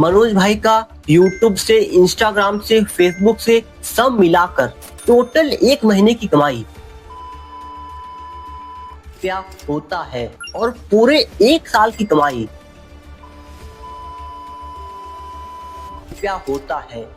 मनोज भाई का यूट्यूब से, इंस्टाग्राम से, फेसबुक से सब मिलाकर टोटल एक महीने की कमाई क्या होता है और पूरे एक साल की कमाई क्या होता है।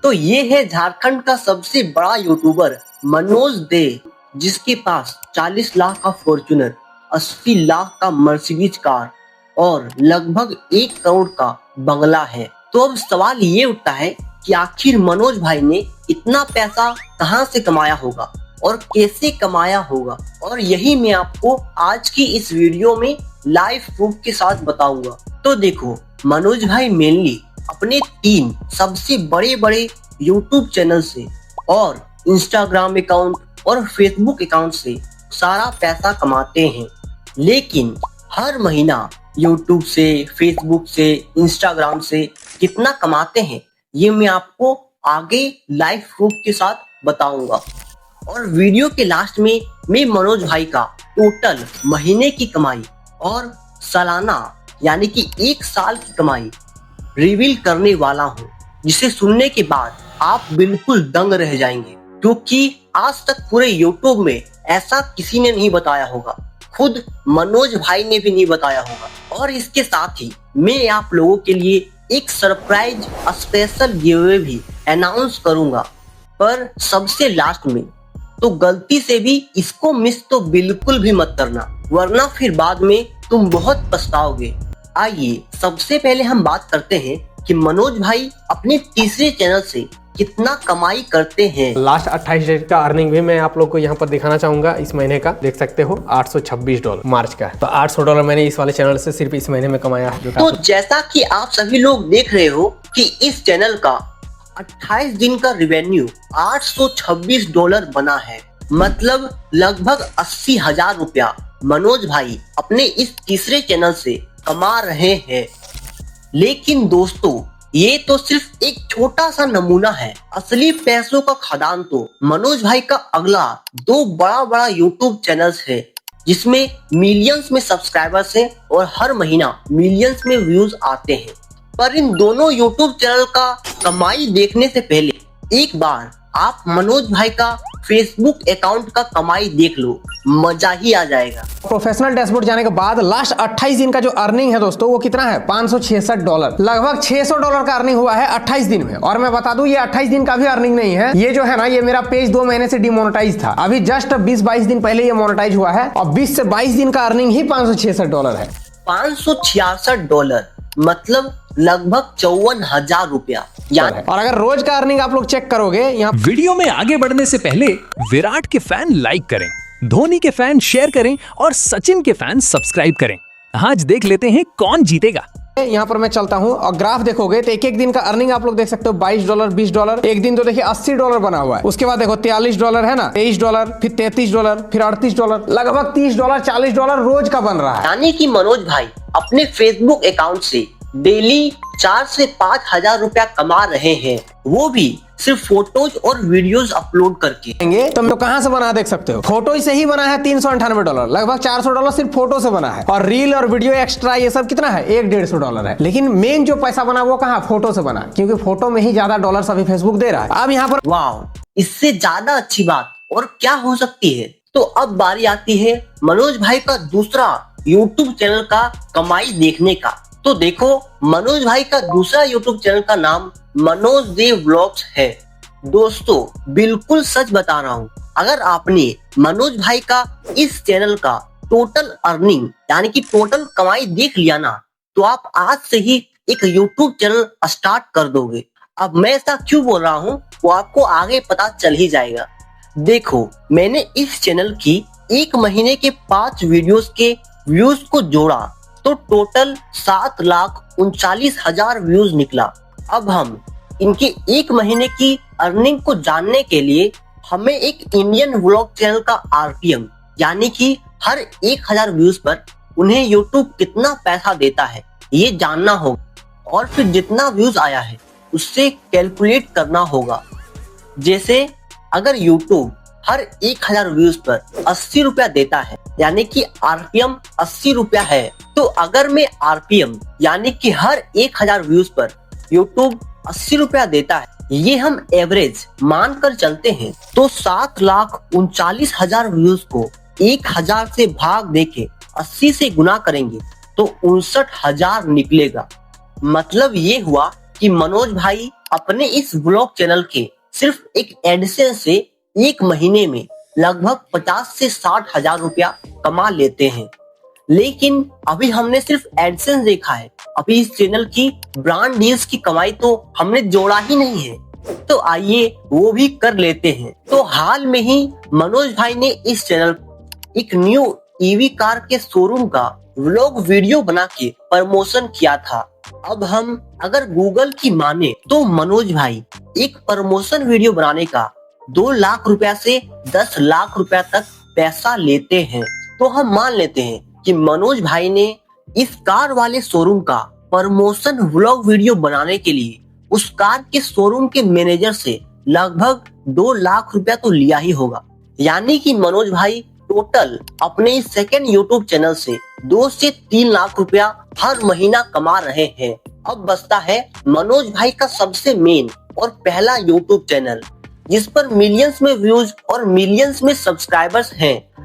तो ये है झारखंड का सबसे बड़ा यूट्यूबर मनोज दे, जिसके पास 40 लाख का फॉर्च्यूनर, 80 लाख का मर्सिडीज कार और लगभग 1 करोड़ का बंगला है। तो अब सवाल ये उठता है कि आखिर मनोज भाई ने इतना पैसा कहां से कमाया होगा और कैसे कमाया होगा, और यही मैं आपको आज की इस वीडियो में लाइव प्रूफ के साथ बताऊंगा। तो देखो, मनोज भाई मेनली अपने 3 सबसे बड़े बड़े यूट्यूब चैनल से और इंस्टाग्राम अकाउंट और फेसबुक अकाउंट से सारा पैसा कमाते हैं, लेकिन हर महीना यूट्यूब से, फेसबुक से, इंस्टाग्राम से कितना कमाते हैं ये मैं आपको आगे लाइव प्रूफ के साथ बताऊंगा। और वीडियो के लास्ट में मैं मनोज भाई का टोटल महीने की कमाई और सालाना यानी कि 1 साल की कमाई रिवील करने वाला हूँ, जिसे सुनने के बाद आप बिल्कुल दंग रह जाएंगे, क्योंकि आज तक पूरे यूट्यूब में ऐसा किसी ने नहीं बताया होगा, खुद मनोज भाई ने भी नहीं बताया होगा। और इसके साथ ही मैं आप लोगों के लिए एक सरप्राइज स्पेशल गिवअवे भी अनाउंस करूंगा, पर सबसे लास्ट में। तो गलती से भी इसको मिस तो बिल्कुल भी मत करना, वरना फिर बाद में तुम बहुत पछताओगे। आइए सबसे पहले हम बात करते हैं कि मनोज भाई अपने तीसरे चैनल से कितना कमाई करते हैं। लास्ट 28 डेज का अर्निंग भी मैं आप लोग को यहाँ पर दिखाना चाहूंगा। इस महीने का देख सकते हो $826 मार्च का, तो $800 मैंने इस वाले चैनल से सिर्फ इस महीने में कमाया है। तो जैसा कि आप सभी लोग देख रहे हो कि इस चैनल का 28 दिन का रेवेन्यू $826 बना है, मतलब लगभग 80,000 रुपया मनोज भाई अपने इस तीसरे चैनल से कमा रहे हैं। लेकिन दोस्तों, ये तो सिर्फ एक छोटा सा नमूना है। असली पैसों का खदान तो मनोज भाई का अगला 2 बड़ा बड़ा यूट्यूब चैनल्स है, जिसमें मिलियंस में सब्सक्राइबर्स हैं और हर महीना मिलियंस में व्यूज आते हैं। पर इन दोनों यूट्यूब चैनल का कमाई देखने से पहले एक बार आप मनोज भाई का फेसबुक अकाउंट का कमाई देख लो, मजा ही आ जाएगा। प्रोफेशनल डैशबोर्ड जाने के बाद लास्ट 28 दिन का जो अर्निंग है दोस्तों, वो कितना है? $566, लगभग $600 का अर्निंग हुआ है 28 दिन में। और मैं बता दूं, ये 28 दिन का भी अर्निंग नहीं है। ये जो है ना, ये मेरा पेज 2 महीने से डिमोनेटाइज था, अभी जस्ट 20-22 दिन पहले ये मोनेटाइज हुआ है, और 20 से 22 दिन का अर्निंग ही $566 है। $566 मतलब लगभग 54,000 रुपया। और अगर रोज का अर्निंग आप लोग चेक करोगे यहाँ। वीडियो में आगे बढ़ने से पहले विराट के फैन लाइक करें, धोनी के फैन शेयर करें और सचिन के फैन सब्सक्राइब करें। आज देख लेते हैं कौन जीतेगा। यहाँ पर मैं चलता हूँ और ग्राफ देखोगे तो एक एक दिन का अर्निंग आप लोग देख सकते हो। $22, $20, एक दिन तो देखिए $80 बना हुआ है। उसके बाद देखो $43 है ना, $23, फिर $33, फिर $38, लगभग $30, $40 रोज का बन रहा है। यानी कि मनोज भाई अपने फेसबुक अकाउंट से डेली 4 से 5,000 रुपया कमा रहे हैं, वो भी सिर्फ फोटोज और वीडियोस अपलोड करके। तो कहां से बना देख सकते हो, फोटो से ही बना है $398, लगभग $400 सिर्फ फोटो से बना है। और रील और वीडियो एक्स्ट्रा ये सब कितना है? $150 है। लेकिन मेन जो पैसा बना वो कहाँ? फोटो से बना, क्योंकि फोटो में ही ज्यादा डॉलर अभी फेसबुक दे रहा है। अब यहाँ पर वाह, इससे ज्यादा अच्छी बात और क्या हो सकती है। तो अब बारी आती है मनोज भाई का दूसरा यूट्यूब चैनल का कमाई देखने का। तो देखो, मनोज भाई का दूसरा यूट्यूब चैनल का नाम मनोज दे व्लॉग्स है। दोस्तों, बिल्कुल सच बता रहा हूँ, अगर आपने मनोज भाई का इस चैनल का टोटल अर्निंग यानी कि टोटल कमाई देख लिया ना, तो आप आज से ही एक यूट्यूब चैनल स्टार्ट कर दोगे। अब मैं ऐसा क्यों बोल रहा हूँ वो आपको आगे पता चल ही जाएगा। देखो, मैंने इस चैनल की 1 महीने के 5 वीडियोस के व्यूज को जोड़ा तो टोटल 7,39,000 व्यूज निकला। अब हम इनके 1 महीने की अर्निंग को जानने के लिए हमें एक इंडियन व्लॉग चैनल का आरपीएम यानी कि हर 1,000 व्यूज पर उन्हें यूट्यूब कितना पैसा देता है ये जानना होगा, और फिर जितना व्यूज आया है उससे कैलकुलेट करना होगा। जैसे अगर यूट्यूब हर 1000 व्यूज पर 80 रुपया देता है, यानी कि आरपीएम 80 रुपया है। तो अगर मैं आरपीएम यानी कि हर 1000 व्यूज पर यूट्यूब 80 रुपया देता है, ये हम एवरेज मानकर चलते हैं, तो 7,39,000 व्यूज को 1000 से भाग देके 80 से गुना करेंगे तो 59,000 निकलेगा। मतलब ये हुआ कि मनोज भाई अपने इस ब्लॉग चैनल के सिर्फ एक एडसेंस से एक महीने में लगभग 50 से 60,000 रुपया कमा लेते हैं। लेकिन अभी हमने सिर्फ एडसेंस देखा है, अभी इस चैनल की ब्रांड डील्स की कमाई तो हमने जोड़ा ही नहीं है, तो आइए वो भी कर लेते हैं। तो हाल में ही मनोज भाई ने इस चैनल एक न्यू ईवी कार के शोरूम का व्लॉग वीडियो बना के प्रमोशन किया था। अब हम अगर गूगल की माने तो मनोज भाई एक प्रमोशन वीडियो बनाने का 2 लाख रुपया से 10 लाख रुपया तक पैसा लेते हैं। तो हम मान लेते हैं कि मनोज भाई ने इस कार वाले शोरूम का प्रमोशन व्लॉग वीडियो बनाने के लिए उस कार के शोरूम के मैनेजर से लगभग 2 लाख रुपया तो लिया ही होगा। यानी कि मनोज भाई टोटल अपने इस सेकेंड यूट्यूब चैनल से 2 से 3 लाख रुपया हर महीना कमा रहे हैं। अब बचता है मनोज भाई का सबसे मेन और पहला यूट्यूब चैनल, जिस पर मिलियंस में व्यूज और मिलियंस में सब्सक्राइबर्स हैं।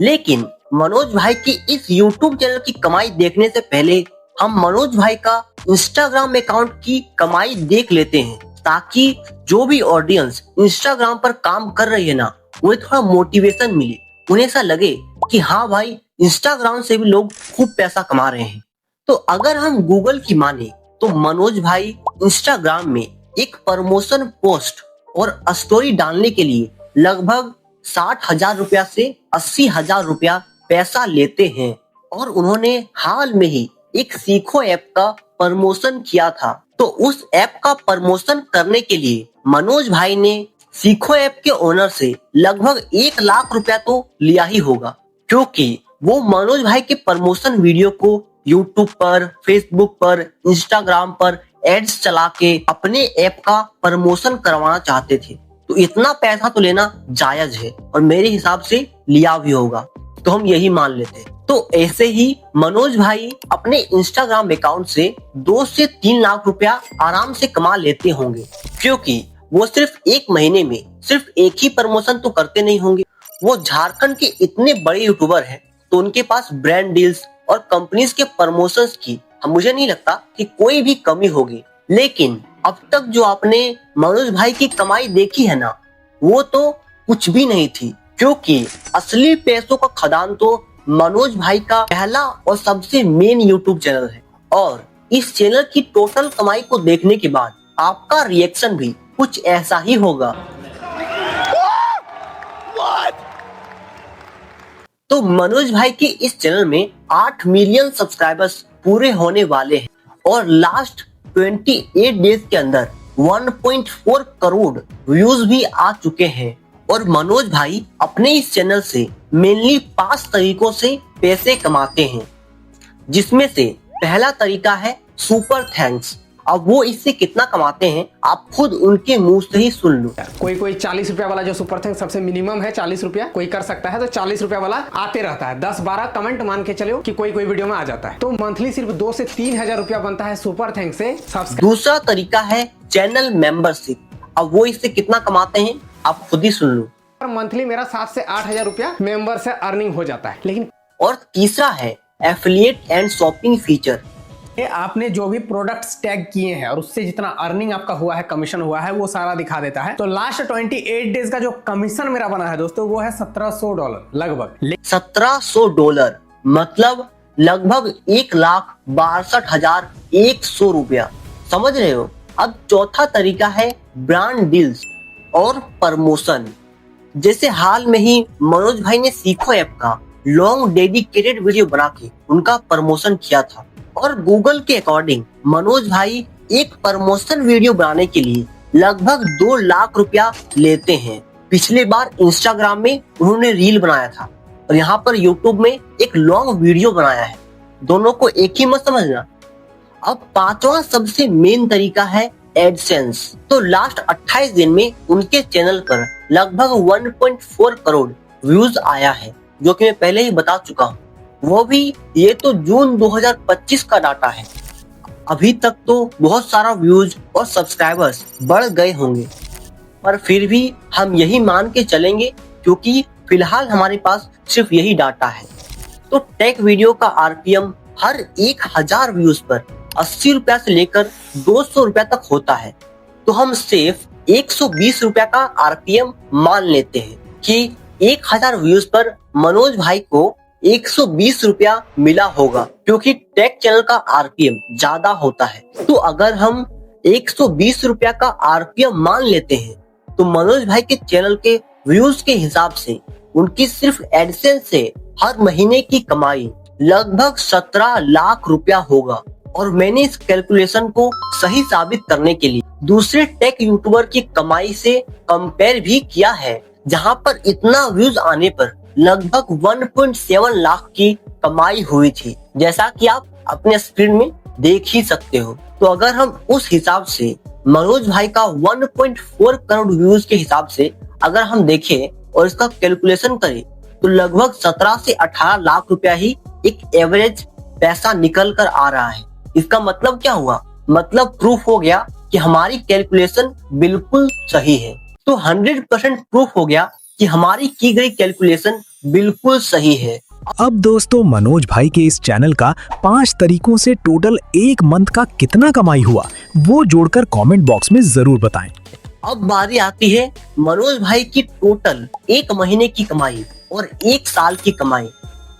लेकिन मनोज भाई की इस यूट्यूब चैनल की कमाई देखने से पहले हम मनोज भाई का इंस्टाग्राम अकाउंट की कमाई देख लेते हैं, ताकि जो भी ऑडियंस इंस्टाग्राम पर काम कर रही है ना, उन्हें थोड़ा मोटिवेशन मिले, उन्हें ऐसा लगे कि हाँ भाई इंस्टाग्राम से भी लोग खूब पैसा कमा रहे हैं। तो अगर हम गूगल की माने तो मनोज भाई इंस्टाग्राम में एक प्रमोशन पोस्ट और स्टोरी डालने के लिए लगभग 60,000 रुपया से 80,000 रुपया पैसा लेते हैं। और उन्होंने हाल में ही एक सीखो ऐप का प्रमोशन किया था, तो उस ऐप का प्रमोशन करने के लिए मनोज भाई ने सीखो ऐप के ओनर से लगभग 1 लाख रुपया तो लिया ही होगा, क्योंकि वो मनोज भाई के प्रमोशन वीडियो को यूट्यूब पर, फेसबुक पर, इंस्टाग्राम पर एड्स चला के अपने ऐप का प्रमोशन करवाना चाहते थे। तो इतना पैसा तो लेना जायज है और मेरे हिसाब से लिया भी होगा, तो हम यही मान लेते हैं। तो ऐसे ही मनोज भाई अपने इंस्टाग्राम अकाउंट से 2 से 3 लाख रुपया आराम से कमा लेते होंगे, क्योंकि वो सिर्फ एक महीने में सिर्फ एक ही प्रमोशन तो करते नहीं होंगे। वो झारखंड के इतने बड़े यूट्यूबर हैं, तो उनके पास ब्रांड डील्स और कंपनीज के प्रमोशंस की मुझे नहीं लगता कि कोई भी कमी होगी। लेकिन अब तक जो आपने मनोज भाई की कमाई देखी है ना, वो तो कुछ भी नहीं थी, क्योंकि असली पैसों का खदान तो मनोज भाई का पहला और सबसे मेन यूट्यूब चैनल है। और इस चैनल की टोटल कमाई को देखने के बाद आपका रिएक्शन भी कुछ ऐसा ही होगा। तो मनोज भाई के इस चैनल में 8 मिलियन सब्सक्राइबर्स पूरे होने वाले हैं और लास्ट 28 डेज के अंदर 1.4 करोड़ व्यूज भी आ चुके हैं। और मनोज भाई अपने इस चैनल से मेनली 5 तरीकों से पैसे कमाते हैं, जिसमें से पहला तरीका है सुपर थैंक्स। अब वो इससे कितना कमाते हैं आप खुद उनके मुंह से ही सुन लो। कोई 40 रुपया वाला जो सुपर थैंक्स सबसे मिनिमम है 40 रुपया, कोई कर सकता है, तो 40 रुपया वाला आते रहता है। 10-12 कमेंट मान के चलो कि कोई वीडियो में आ जाता है, तो मंथली सिर्फ 2 से 3,000 रुपया बनता है सुपर थैंक्स से। दूसरा तरीका है चैनल मेंबरशिप। अब वो इससे कितना कमाते हैं आप खुद ही सुन लो। मंथली मेरा 7 से 8,000 रुपया मेंबर से अर्निंग हो जाता है। लेकिन और तीसरा है एफिलिएट एंड शॉपिंग फीचर। आपने जो भी प्रोडक्ट्स टैग किए हैं और उससे जितना अर्निंग आपका हुआ है, कमीशन हुआ है, वो सारा दिखा देता है। तो लास्ट 28 डेज का जो कमीशन मेरा बना है दोस्तों, वो है $1,700 लगभग। $1,700 मतलब लगभग 1,62,100 रुपया, समझ रहे हो। अब चौथा तरीका है ब्रांड डील्स और प्रमोशन। जैसे हाल में ही मनोज भाई ने सीखो ऐप का लॉन्ग डेडिकेटेड वीडियो बना के उनका प्रमोशन किया था। और गूगल के अकॉर्डिंग मनोज भाई एक प्रमोशन वीडियो बनाने के लिए लगभग 2 लाख रुपया लेते हैं। पिछले बार इंस्टाग्राम में उन्होंने रील बनाया था और यहाँ पर यूट्यूब में एक लॉन्ग वीडियो बनाया है, दोनों को एक ही मत समझना। अब पांचवा सबसे मेन तरीका है एडसेंस। तो लास्ट 28 दिन में उनके चैनल पर लगभग 1.4 करोड़ व्यूज आया है, जो कि मैं पहले ही बता चुका हूँ। वो भी ये तो जून 2025 का डाटा है। अभी तक तो बहुत सारा व्यूज और सब्सक्राइबर्स बढ़ गए होंगे, पर फिर भी हम यही मान के चलेंगे क्योंकि फिलहाल हमारे पास सिर्फ यही डाटा है। तो टेक वीडियो का आरपीएम हर 1000 व्यूज पर 80 रुपया से लेकर 200 रुपया तक होता है। तो हम सिर्फ 120 रुपया का आरपीएम मान लेते हैं कि 1000 व्यूज पर मनोज भाई को 120 रुपया मिला होगा, क्योंकि टेक चैनल का आरपीएम ज्यादा होता है। तो अगर हम 120 रुपया का आरपीएम मान लेते हैं तो मनोज भाई के चैनल के व्यूज के हिसाब से उनकी सिर्फ एडसेंस से हर महीने की कमाई लगभग 17 लाख रुपया होगा। और मैंने इस कैलकुलेशन को सही साबित करने के लिए दूसरे टेक यूट्यूबर की कमाई से कंपेयर भी किया है, जहां पर इतना व्यूज आने पर लगभग 1.7 लाख की कमाई हुई थी, जैसा कि आप अपने स्क्रीन में देख ही सकते हो। तो अगर हम उस हिसाब से मनोज भाई का 1.4 करोड़ व्यूज के हिसाब से अगर हम देखें और इसका कैलकुलेशन करें तो लगभग 17 से 18 लाख रुपया ही एक एवरेज पैसा निकल कर आ रहा है। इसका मतलब क्या हुआ? मतलब प्रूफ हो गया कि हमारी कैलकुलेशन बिल्कुल सही है। तो 100% प्रूफ हो गया कि हमारी की गई कैलकुलेशन बिल्कुल सही है। अब दोस्तों मनोज भाई के इस चैनल का 5 तरीकों से टोटल एक मंथ का कितना कमाई हुआ वो जोड़कर कमेंट बॉक्स में जरूर बताएं। अब बारी आती है मनोज भाई की टोटल एक महीने की कमाई और एक साल की कमाई।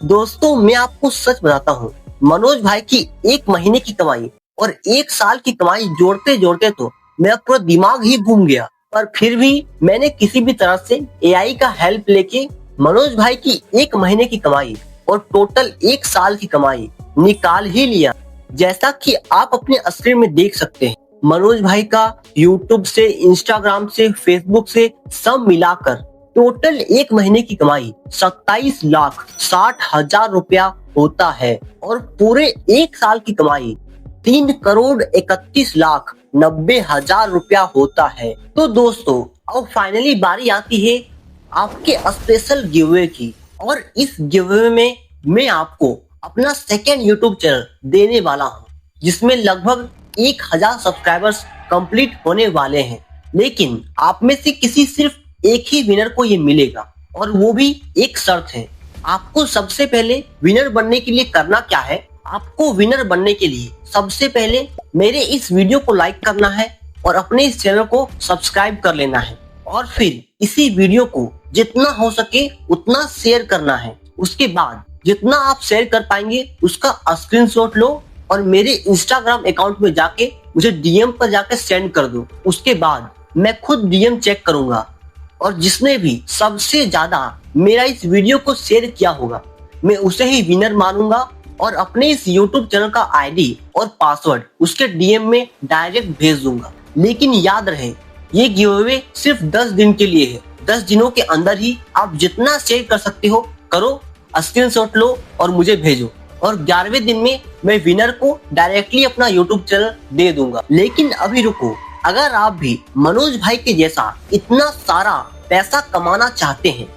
दोस्तों मैं आपको सच बताता हूँ, मनोज भाई की एक महीने की कमाई और एक साल की कमाई जोड़ते जोड़ते तो मेरा पूरा दिमाग ही घूम गया। पर फिर भी मैंने किसी भी तरह से एआई का हेल्प लेके मनोज भाई की एक महीने की कमाई और टोटल एक साल की कमाई निकाल ही लिया। जैसा कि आप अपने स्क्रीन में देख सकते हैं, मनोज भाई का यूट्यूब से, इंस्टाग्राम से, फेसबुक से सब मिलाकर टोटल एक महीने की कमाई 27,60,000 रुपया होता है और पूरे एक साल की कमाई 3,31,90,000 रुपया होता है। तो दोस्तों अब फाइनली बारी आती है आपके स्पेशल गिवअवे की, और इस गिवअवे में मैं आपको अपना सेकेंड यूट्यूब चैनल देने वाला हूँ, जिसमें लगभग 1000 सब्सक्राइबर्स कंप्लीट होने वाले हैं। लेकिन आप में से किसी सिर्फ एक ही विनर को ये मिलेगा, और वो भी एक शर्त है। आपको सबसे पहले विनर बनने के लिए करना क्या है? आपको विनर बनने के लिए सबसे पहले मेरे इस वीडियो को लाइक करना है और अपने इस चैनल को सब्सक्राइब कर लेना है, और फिर इसी वीडियो को जितना हो सके उतना शेयर करना है। उसके बाद जितना आप शेयर कर पाएंगे उसका स्क्रीनशॉट लो और मेरे इंस्टाग्राम अकाउंट में जाके मुझे डीएम पर जाके सेंड कर दो। उसके बाद मैं खुद डीएम चेक करूंगा, और जिसने भी सबसे ज्यादा मेरा इस वीडियो को शेयर किया होगा मैं उसे ही विनर मानूंगा, और अपने इस यूट्यूब चैनल का आईडी और पासवर्ड उसके डीएम में डायरेक्ट भेज दूंगा। लेकिन याद रहे, ये गिवअवे सिर्फ 10 दिन के लिए है। 10 दिनों के अंदर ही आप जितना शेयर कर सकते हो करो, स्क्रीनशॉट लो और मुझे भेजो, और 11वें दिन में मैं विनर को डायरेक्टली अपना यूट्यूब चैनल दे दूंगा। लेकिन अभी रुको, अगर आप भी मनोज भाई के जैसा इतना सारा पैसा कमाना चाहते हैं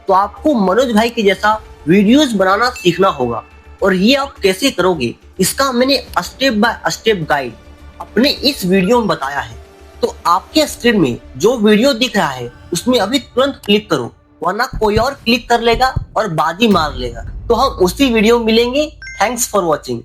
तो आपको मनोज भाई के जैसा वीडियोस बनाना सीखना होगा। और ये आप कैसे करोगे इसका मैंने स्टेप बाय स्टेप गाइड अपने इस वीडियो में बताया है। तो आपके स्क्रीन में जो वीडियो दिख रहा है उसमें अभी तुरंत क्लिक करो, वरना कोई और क्लिक कर लेगा और बाजी मार लेगा। तो हम उसी वीडियो में मिलेंगे। Thanks for watching.